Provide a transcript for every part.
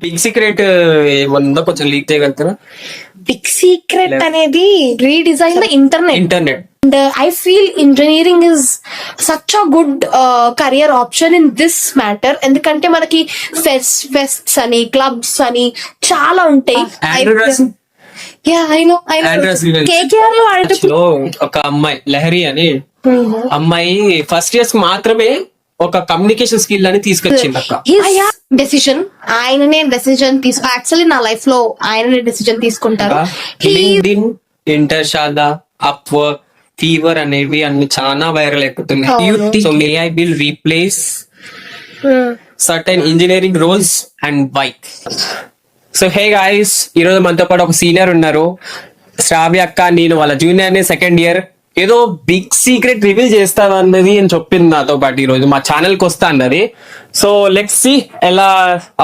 Big secret ఏమన్నా కొంచెం leak చేయగలుగుతారా? బిగ్ సీక్రెట్ అనేది redesign the internet. Internet And I feel engineering is such a good career option in this matter. ఎందుకంటే మనకి fests అని clubs అని చాలా ఉంటాయి. కేకేఆర్ లో లో ఒక అమ్మాయి లహరి అని అమ్మాయి ఫస్ట్ ఇయర్స్ మాత్రమే ఒక కమ్యూనికేషన్ స్కిల్ అని తీసుకొచ్చింది అక్క. డెసిషన్ ఆయననే డెసిషన్ యాక్చువల్లీ నా లైఫ్ లో ఆయననే డెసిషన్ తీసుకుంటారు. ఇంటర్షాదా అప్వర్క్ ఫీవర్ అనేవి అన్ని చాలా వైరల్ అయిపోతున్నాయి. So may I will replace certain engineering roles and bike. So hey guys, ఈరోజు మనతో పాటు ఒక సీనియర్ ఉన్నారు, శ్రావ్య అక్క. నేను వాళ్ళ జూనియర్ ని, సెకండ్ ఇయర్. ఏదో బిగ్ సీక్రెట్ రివీల్ చేస్తాను అన్నది అని చెప్పింది నాతో పాటు. ఈ రోజు మా ఛానల్ కి వస్తా అన్నది. సో లెట్స్ సీ ఎలా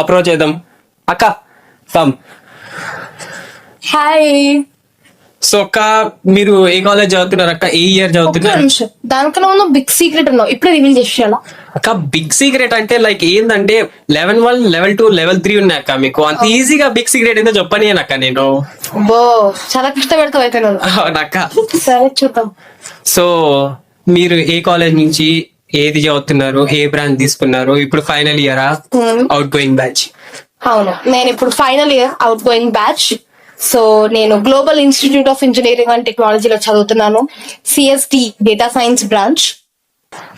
అప్రోచ్ చేద్దాం. అక్క కమ్. హాయ్. సో అక్క, మీరు ఏ కాలేజ్ చదువుతున్నారు అక్క? ఏ ఇయర్ చదువుతున్నారు? దానికన్నా ముందు బిగ్ సీక్రెట్ ఉన్నావు, ఇప్పుడే రివీల్ చేసేయాలా అక్క? బిగ్ సీక్రెట్ అంటే లైక్ ఏంటంటే లెవెల్ 1, లెవెల్ 2, లెవెల్ 3 ఉన్నాయి అక్క. మీకు అంత ఈజీగా బిగ్ సీక్రెట్ ఏంటో చెప్పని అక్క. నేను చాలా కష్టపెడతావు అయితే అక్క. సరే చూద్దాం. సో మీరు ఏ కాలేజ్ నుంచి ఏది చదువుతున్నారు, ఏ బ్రాంచ్ తీసుకున్నారు? ఇప్పుడు ఫైనల్ ఇయరా, అవుట్ గోయింగ్ బ్యాచ్? అవును, నేను ఇప్పుడు final year out going batch. So నేను Global Institute of Engineering and టెక్నాలజీలో చదువుతున్నాను, CST data science branch.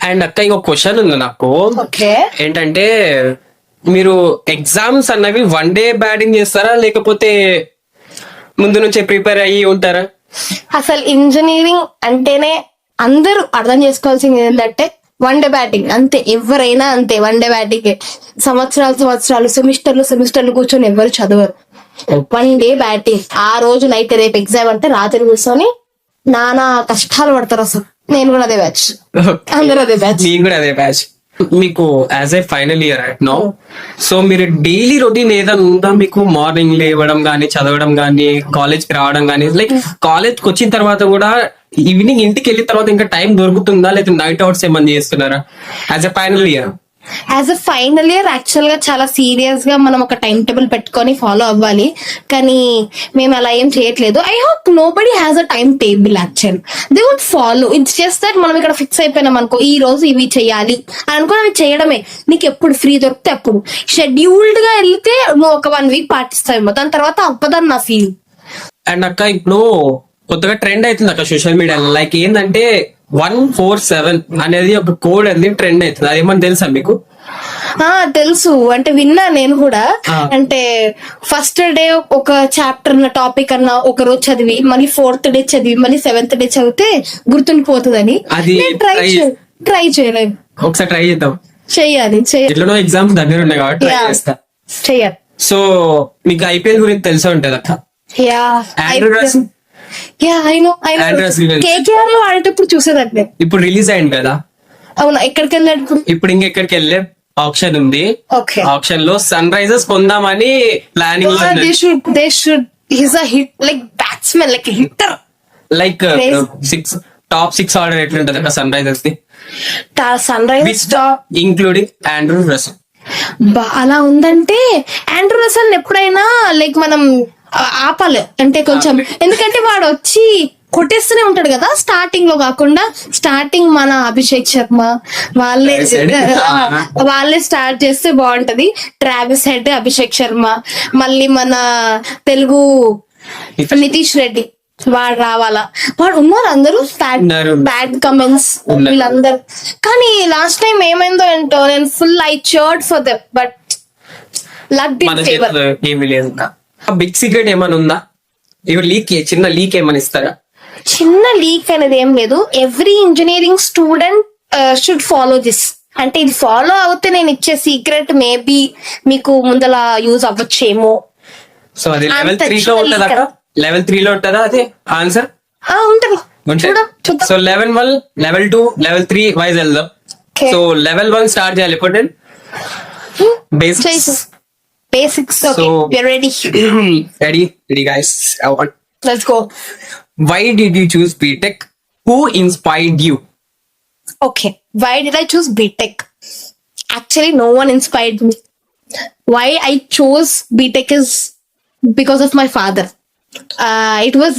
And అక్క, ఇంకో క్వశ్చన్ ఉంది నాకు. ఏంటంటే మీరు ఎగ్జామ్స్ అన్నవి వన్ డే బ్యాటింగ్ చేస్తారా, లేకపోతే ముందు నుంచే ప్రిపేర్ అయ్యి ఉంటారా? అసలు ఇంజనీరింగ్ అంటేనే అందరూ అర్థం చేసుకోవాల్సింది ఏంటంటే వన్ డే బ్యాటింగ్ అంతే. ఎవరైనా అంతే, వన్ డే బ్యాటింగ్. సంవత్సరాలు సెమిస్టర్లు కూర్చొని ఎవరు చదవరు. One day batting. ఆ రోజు నైట్, రేపు ఎగ్జామ్ అంటే రాత్రి కూర్చొని నానా కష్టాలు పడతారు. అసలు నేను కూడా అదే బ్యాచ్, అందరూ అదే బ్యాచ్. నేను కూడా అదే బ్యాచ్. మీకు as a final year right now, so మీరు డైలీ రొటీన్ ఏదైనా ఉందా మీకు? మార్నింగ్ లేవడం గానీ, చదవడం గానీ, కాలేజ్ కి రావడం గానీ, లైక్ కాలేజ్ కి వచ్చిన తర్వాత కూడా ఈవినింగ్ ఇంటికి వెళ్ళిన తర్వాత ఇంకా టైం దొరుకుతుందా, లేదా నైట్ అవుట్స్ ఏమన్నా చేస్తున్నారా as a final year? As a final year actual గా చాలా సీరియస్ గా మనం ఒక టైం టేబుల్ పెట్టుకొని ఫాలో అవ్వాలి, కానీ మేము అలా ఏం చేయట్లేదు. I hope nobody has a time table. Actual they would follow. It's just that మనం ఇక్కడ ఫిక్స్ అయిపోయినాం అనుకో, ఈ రోజు ఇవి చెయ్యాలి అని అనుకుని అవి చేయడమే. నీకు ఎప్పుడు ఫ్రీ దొరికితే అప్పుడు. షెడ్యూల్డ్ గా వెళ్తే నువ్వు ఒక 1 వీక్ పాటిస్తావేమో, దాని తర్వాత అవ్వదని నా ఫీల్. అండ్ అక్క, ఇప్పుడు కొత్తగా ట్రెండ్ అవుతుంది అక్క సోషల్ మీడియాలో. లైక్ ఏంటంటే 147 అనేది ఒక కోడ్ అనేది ట్రెండ్ అవుతుంది. అది ఏమన్నా తెలుసా మీకు? తెలుసు, అంటే విన్నా నేను కూడా. అంటే ఫస్ట్ డే ఒక చాప్టర్ అన్న టాపిక్ అన్న ఒక రోజు చదివి, మళ్ళీ 4th డే చదివి, మళ్ళీ 7th డే చదివితే గుర్తుండిపోతుందని. అది ట్రై చేయలేదు. ఒకసారి ట్రై చేద్దాం. చెయ్యాలి. ఎట్లనో ఎగ్జామ్స్ దగ్గర ఉన్నాయి కాబట్టి ట్రై చేస్తా. చెయ్యాలి. సో మీకు ఐపీఎల్ గురించి తెలిసే ఉంటది అక్క. కేకేఆర్ లో ఆడేటప్పుడు చూసేదండి. ఇప్పుడు రిలీజ్ అయింది కదా? అవునా, ఎక్కడికి వెళ్ళాడు ఇప్పుడు? ఇంకెక్కడికి వెళ్ళే ఆప్షన్ ఉంది. ఆప్షన్ లో సన్ రైజర్స్ కొందామని ప్లానింగ్ లో. He's a hit, like batsman, like a hitter. Like top 6 order ఎట్లుంటది అక్క సన్ రైజర్స్ ది? Sunrisers including Andrew Russell. అలా ఉందంటే ఆండ్రూ రసెల్ ఎప్పుడైనా లైక్ మనం ఆపాలి అంటే కొంచెం, ఎందుకంటే వాడు వచ్చి కొట్టేస్తూనే ఉంటాడు కదా స్టార్టింగ్ లో కాకుండా. స్టార్టింగ్ మన అభిషేక్ శర్మ వాళ్ళే స్టార్ట్ చేస్తే బాగుంటది. ట్రావిస్ హెడ్, అభిషేక్ శర్మ, మళ్ళీ మన తెలుగు నితీష్ రెడ్డి, వాడు రావాలా. వాడు ఉన్నారు అందరూ బ్యాడ్ కమెంట్స్ వీళ్ళందరూ. కానీ లాస్ట్ టైం ఏమైందో ఏంటో, నేను full I cheered for them, but luck did favour. Big secret ఏమైనా ఉందా? చిన్న లీక్ ఏమైనా ఇస్తారా? చిన్న లీక్ అనేది ఏం లేదు. Every engineering student should follow this. అంటే ఇది ఫాలో అవుతే నేను ఇచ్చే సీక్రెట్ మేబీ మీకు ముందల యూజ్ అవ్వచ్చేమో. సో అది లెవెల్ 3 లో ఉంటదా? లెవెల్ 3 లో ఉంటదా అది ఆన్సర్? ఉంటది. So level 1, level 2, level 3 wise వెళ్దాం. సో లెవెల్ 1 స్టార్ట్ చేయాలి. ఇప్పుడు basics. Okay, so, we're ready. ready guys. Let's go. Why did you choose BTech? Who inspired you? Okay, why did I choose BTech? Actually, no one inspired me. why I chose BTech is because of my father. It was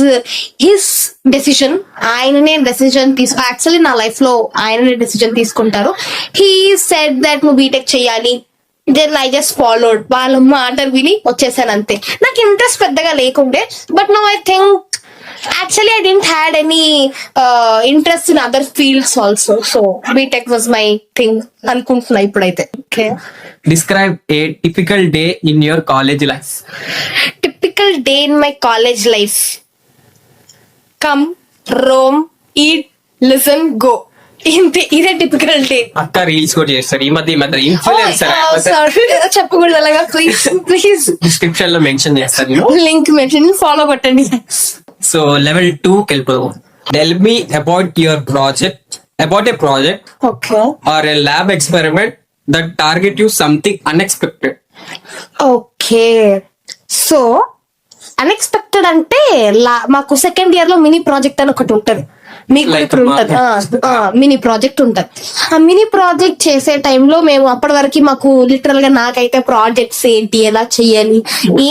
his decision. ఆయననే decision actually నా life లో ఆయననే decision తీసుకుంటారు. He said that నువ్వు BTech చేయాలి, then I just followed. వాళ్ళ మాటలు విని వచ్చేసాను అంతే. నాకు ఇంట్రెస్ట్ పెద్దగా లేకుండే, but now I think actually I didn't had any interest in other fields also, so BTech was my thing అనుకుంటున్నా ఇప్పుడైతే. Okay, describe a typical day in your college life. typical day in my college life: come, roam, eat, listen, go. ఇదే typical day. అక్క reels కూడా చేస్తారు ఈ మధ్య influencer. చెప్పకూడదు అలాగా, ప్లీజ్ ప్లీజ్. డిస్క్రిప్షన్ లో మెన్షన్ చేస్తాను, లింక్ మెన్షన్, ఫాలో కొట్టండి. సో లెవెల్ 2 కి వెళ్ళిపోదాం. Tell me about your project, about a project Okay. or a lab experiment that target you something unexpected. Okay, so unexpected అంటే మాకు second year లో mini project అని ఒకటి ఉంటది. మీకు Like ఇప్పుడు ఉంటది, మినీ ప్రాజెక్ట్ ఉంటది. ఆ మినీ ప్రాజెక్ట్ చేసే టైంలో మేము అప్పటి వరకు మాకు లిటరల్ గా నాకైతే ప్రాజెక్ట్స్ ఏంటి, ఎలా చెయ్యాలి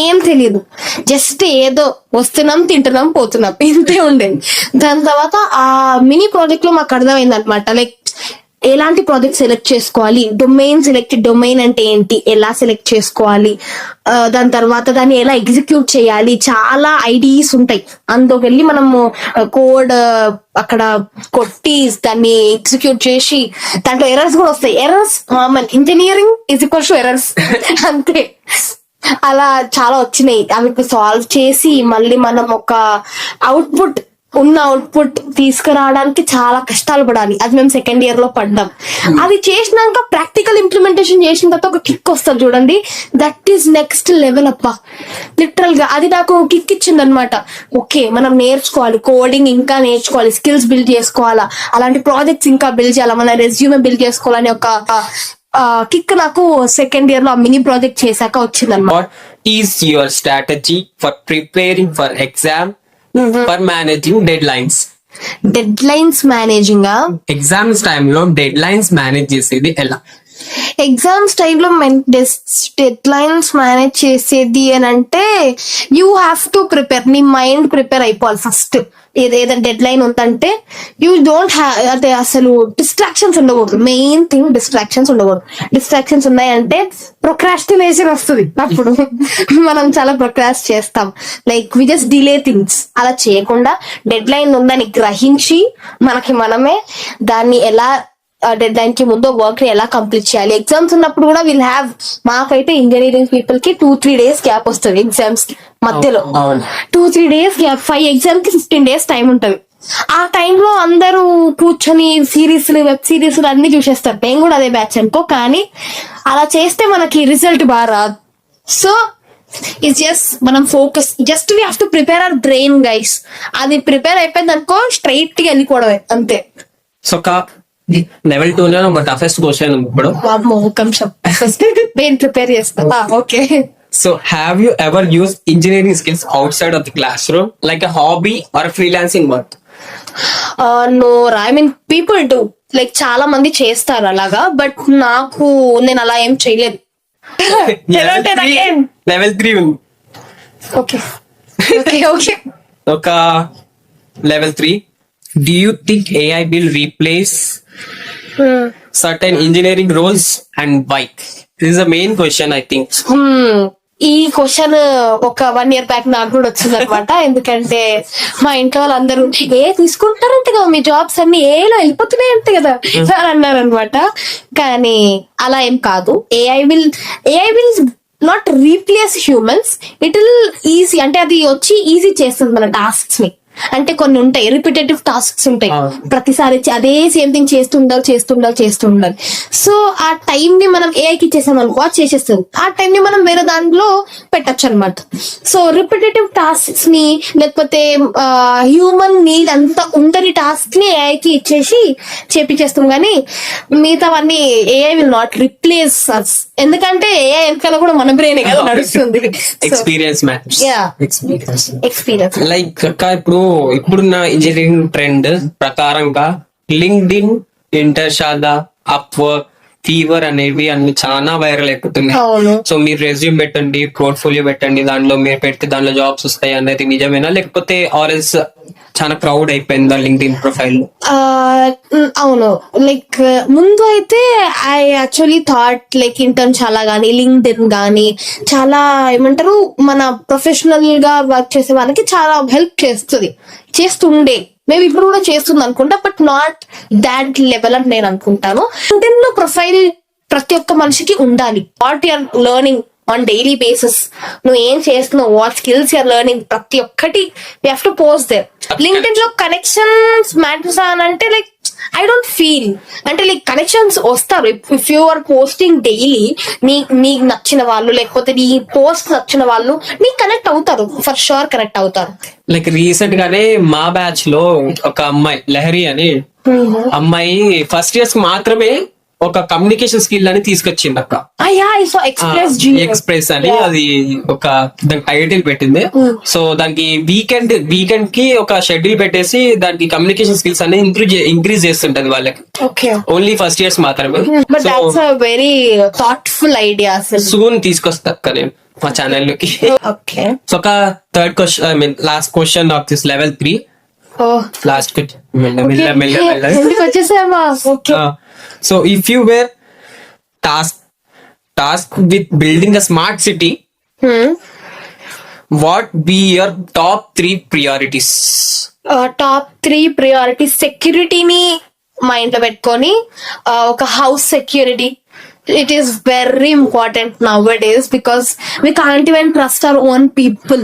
ఏం తెలియదు. జస్ట్ ఏదో వస్తున్నాం, తింటున్నాం, పోతున్నాం, ఇంతే ఉండేది. దాని తర్వాత ఆ మినీ ప్రాజెక్ట్ లో మాకు అర్థమైంది అనమాట, లైక్ ఎలాంటి ప్రాజెక్ట్ సెలెక్ట్ చేసుకోవాలి, సెలెక్టెడ్ డొమైన్ అంటే ఏంటి, ఎలా సెలెక్ట్ చేసుకోవాలి, దాని తర్వాత దాన్ని ఎలా ఎగ్జిక్యూట్ చేయాలి, చాలా ఐడియాస్ ఉంటాయి. అందులోకి వెళ్ళి మనము కోడ్ అక్కడ కొట్టి దాన్ని ఎగ్జిక్యూట్ చేసి దాంట్లో ఎర్రర్స్ కూడా వస్తాయి. Errors common, engineering is equals to errors అంతే. అలా చాలా వచ్చినాయి. అవి సాల్వ్ చేసి మళ్ళీ మనం ఒక అవుట్పుట్ తీసుకురావడానికి చాలా కష్టాలు పడాలి. అది మేము సెకండ్ ఇయర్ లో పడ్డాం. అది చేసినాక ప్రాక్టికల్ ఇంప్లిమెంటేషన్ చేసిన తర్వాత ఒక కిక్ వస్తుంది చూడండి, దట్ ఈస్ నెక్స్ట్ లెవెల్ అప్ప. లిటరల్ గా అది నాకు కిక్ ఇచ్చింది అనమాట. ఓకే, మనం నేర్చుకోవాలి, కోడింగ్ ఇంకా నేర్చుకోవాలి, స్కిల్స్ బిల్డ్ చేసుకోవాలా, అలాంటి ప్రాజెక్ట్స్ ఇంకా బిల్డ్ చేయాలా, మన రెజ్యూమే బిల్డ్ చేసుకోవాలని ఒక కిక్ నాకు సెకండ్ ఇయర్ లో మినీ ప్రాజెక్ట్ చేశాక వచ్చింది అనమాట. What is your strategy for preparing for exam, for managing deadlines? Dead managing exams టైంలో డెడ్ లైన్స్ మేనేజ్ చేసేది ఎలా? ఎగ్జామ్స్ టైంలో డెడ్ లైన్స్ మేనేజ్ చేసేది అని అంటే యూ హ్యావ్ టు ప్రిపేర్, నీ మైండ్ ప్రిపేర్ అయిపోవాలి ఫస్ట్. ఏదైనా డెడ్ లైన్ ఉందంటే యూ డోంట్ హ్యావ్, అంటే అసలు డిస్ట్రాక్షన్స్ ఉండకూడదు. మెయిన్ థింగ్ డిస్ట్రాక్షన్స్ ఉండకూడదు. డిస్ట్రాక్షన్స్ ఉన్నాయంటే ప్రొక్రాస్టినేషన్ వస్తుంది. అప్పుడు మనం చాలా ప్రొక్రాస్ట్ చేస్తాం, like we just delay things. అలా చేయకుండా డెడ్ లైన్ ఉందని గ్రహించి మనమే దాన్ని ఎలా డెడ్ లైన్ కి ముందు వర్క్ ని ఎలా కంప్లీట్ చేయాలి. ఎగ్జామ్స్ ఉన్నప్పుడు కూడా విల్ హ్యావ్, మాకైతే ఇంజనీరింగ్ పీపుల్ కి 2-3 days గ్యాప్ వస్తుంది ఎగ్జామ్స్ కి మధ్యలో. 2-3 days గ్యాప్, 5 ఎగ్జామ్ కి 15 days టైం ఉంటది. ఆ టైంలో అందరూ కూర్చొని వెబ్ సిరీస్ అన్ని చూసేస్తారు. నేను కూడా అదే బ్యాచ్ అనుకో, కానీ అలా చేస్తే మనకి రిజల్ట్ బాగా రాదు. సో ఇట్స్ జస్ట్ మనం focus, just we have to prepare our brain guys. అది ప్రిపేర్ అయిపోయింది అనుకో, స్ట్రైట్ గా వెళ్ళిపోవడమే అంతే. సో లెవెల్ 2 లో ఒక టఫెస్ట్ క్వశ్చన్ ఇప్పుడు. నేను ప్రిపేర్ చేస్తా. Okay, so have you ever use engineering skills outside of the classroom, like a hobby or freelancing work? No, I mean people do, like చాలా మంది చేస్తారు అలాగా, but నేను అలా ఏం చేయలేదు. లెవెల్ 3 ఉంది. Okay okay okay. ఒక level 3, do you think AI will replace certain engineering roles and why? This is the main question, I think. ఈ క్వశ్చన్ ఒక 1 year బ్యాక్ నాకు కూడా వచ్చింది అనమాట. ఎందుకంటే మా ఇంట్లో వాళ్ళందరూ తీసుకుంటారంటే కదా మీ జాబ్స్ అన్ని ఏలో వెళ్ళిపోతున్నాయి అంటే కదా అని అన్నారు అనమాట. కానీ అలా ఏం కాదు. AI will not replace humans, it will easy, అంటే అది వచ్చి ఈజీ చేస్తుంది మన టాస్క్స్ ని. అంటే కొన్ని ఉంటాయి రిపిటేటివ్ టాస్క్స్ ఉంటాయి, ప్రతిసారి అదే సేమ్ థింగ్ చేస్తుండాలి. సో ఆ టైం ని మనం ఏఐకి ఇచ్చేసాం అనుకో, అది చేసేస్తుంది. ఆ టైం ని మనం వేరే దాంట్లో పెట్టచ్చు అనమాట. సో రిపిటేటివ్ టాస్క్స్ ని, లేకపోతే హ్యూమన్ నీడ్ అంతా ఉండని టాస్క్ ని ఏఐకి ఇచ్చేసి చేపించేస్తాం. కానీ మిగతావన్నీ ఏఐ విల్ నాట్ రిప్లేస్ అస్, ఎందుకంటే ఏఐ వెనకాల కూడా మన బ్రెయిన్ కదా నడుస్తుంది. Experience matters. ఎక్స్పీరియన్స్ లైక్ ఇప్పుడున్న ఇంజనీరింగ్ ట్రెండ్ ప్రకారంగా లింక్డ్ఇన్, ఇంటర్షాదా, అప్వర్క్, ఫీవర్ అనేవి అన్ని చాలా వైరల్ అయిపోతున్నాయి. అవును. సో మీరు రెజ్యూమ్ పెట్టండి, పోర్ట్ఫోలియో పెట్టండి, దాంట్లో మీరు పెడితే దాంట్లో జాబ్స్ వస్తాయి అనేది నిజమేనా, లేకపోతే ఆర్ఎల్స్ చాలా క్రౌడ్ అయిపోయిందా లింక్డ్ఇన్ ప్రొఫైల్? అవును, లైక్ ముందు అయితే I actually thought like intern చాలా గానీ లింక్డ్ఇన్ గానీ చాలా ఏమంటారు మన ప్రొఫెషనల్ గా వర్క్ చేసే వాళ్ళకి చాలా హెల్ప్ చేస్తుండే, మేబీ ఇప్పుడు కూడా చేస్తుంది అనుకుంటా, బట్ నాట్ దాట్ లెవెల్ అని నేను అనుకుంటాను. లింక్డ్ఇన్ లో ప్రొఫైల్ ప్రతి ఒక్క మనిషికి ఉండాలి. What you're learning on daily basis, నువ్వు ఏం చేస్తున్నావు, వాట్ స్కిల్స్ యూఆర్ లెర్నింగ్, ప్రతి ఒక్కటి we have to post there. LinkedIn లో కనెక్షన్స్ మ్యాటర్స్ అని అంటే లైక్ ఐ డోంట్ ఫీల్ అంటే లైక్ కనెక్షన్స్ వస్తారు if you are posting daily. నీకు నచ్చిన వాళ్ళు లేకపోతే నీ పోస్ట్ నచ్చిన వాళ్ళు నీకు కనెక్ట్ అవుతారు, ఫర్ షూర్ కనెక్ట్ అవుతారు. లైక్ రీసెంట్ గానే మా బ్యాచ్ లో ఒక అమ్మాయి లహరి అని అమ్మాయి ఫస్ట్ ఇయర్స్ మాత్రమే ఒక కమ్యూనికేషన్ స్కిల్ అని తీసుకొచ్చింది అక్క. ఎక్స్ప్రెస్ అని అది ఒక దానికి టైటిల్ పెట్టింది. సో దానికి వీకెండ్ కి ఒక షెడ్యూల్ పెట్టేసి దానికి కమ్యూనికేషన్ స్కిల్స్ అనేది ఇంక్రీజ్ చేస్తుంటది వాళ్ళకి. ఓన్లీ ఫస్ట్ ఇయర్స్ మాత్రమే. Very thoughtful idea. సూన్ తీసుకొస్తా అక్క నేను మా ఛానల్ లోకి. సో ఒక third question, I mean last question of this level 3. Last వచ్చేసామా? So if you were tasked with building a smart city, what be your top 3 priorities? Top 3 priorities, సెక్యూరిటీని mind లో పెట్టుకొని ఒక house security. It is very important now days because we can't even trust our own people.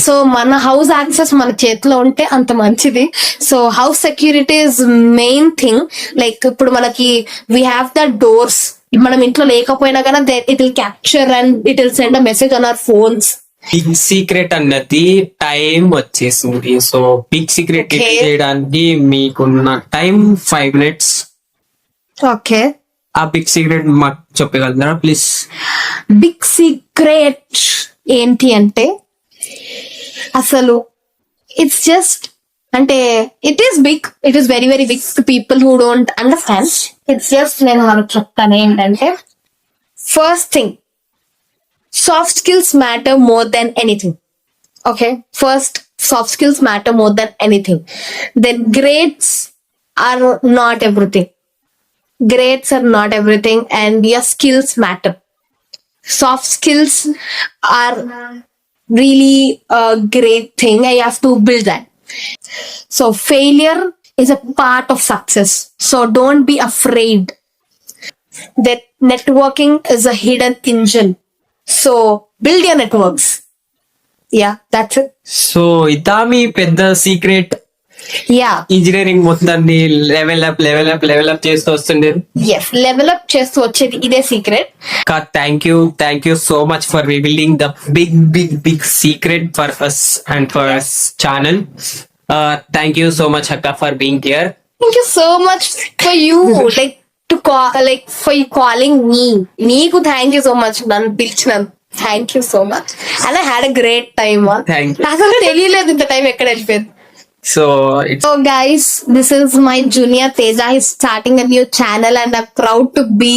So మన house access మన చేతిలో ఉంటే అంత మంచిది. So house security is main thing. Like ఇప్పుడు మనకి వీ హ్యావ్ ద డోర్స్, మనం ఇంట్లో లేకపోయినా కానీ it will capture and it will send a message on our phones. Big secret అన్నది టైం వచ్చేసింది. సో బిగ్ సీక్రెట్ చేయడానికి మీకున్న టైం 5 minutes. ఓకే, ఆ బిగ్ సీక్రెట్ మాకు చెప్పగలుగుతారా ప్లీజ్? బిగ్ సీక్రెట్ ఏంటి అంటే అసలు ఇట్స్ జస్ట్ అంటే it is big, it is very very big to people who don't understand. It's just నేను వాళ్ళకి చెప్తాను ఏంటంటే, first thing, soft skills matter more than anything. Okay, first soft skills matter more than anything. Then grades are not everything. Grades are not everything and your skills matter. Soft skills are really a great thing. I have to build that. So failure is a part of success. So don't be afraid. That networking is a hidden engine. So build your networks. Yeah, that's it. So ఇదా మీ పెద్ద secret? Yeah. Engineering మొత్తాన్ని level up చేస్తూ వస్తుండే. Yes, level up చేస్తూ వచ్చేది ఇదే secret. Thank you so much for revealing the big secret for us and for us channel. Thank you so much అక్క for being here. Thank you so much for you for you calling me. నీకు thank you so much నన్ను పిలిచినందుకు. Thank you so much and I had a great time. Thank you. నాకు తెలియలేదు ఇంత time ఎక్కడ వెళ్ళిపోయింది. So it's So guys, this is my junior Teja. He's starting a new channel and I'm proud to be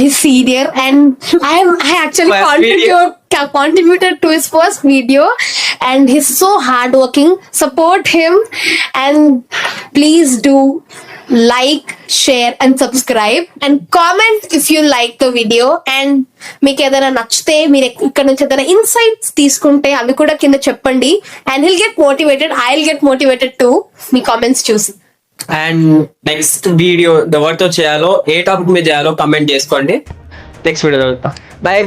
his senior, and I actually contributed to his first video, and he's so hardworking. Support him and please do like, share and subscribe and comment if you like the video. And మీకు ఏదైనా నచ్చితే మీరు ఇక్కడ నుంచి ఏదైనా insights తీసుకుంటే అవి కూడా కింద చెప్పండి. And he'll get motivated, I'll get motivated too me comments చూసి. అండ్ నెక్స్ట్ వీడియో ఎవరితో చేయాలో, ఏ టాపిక్ మీద చేయాలో కమెంట్ చేసుకోండి. నెక్స్ట్ వీడియో చదువుతా. బై.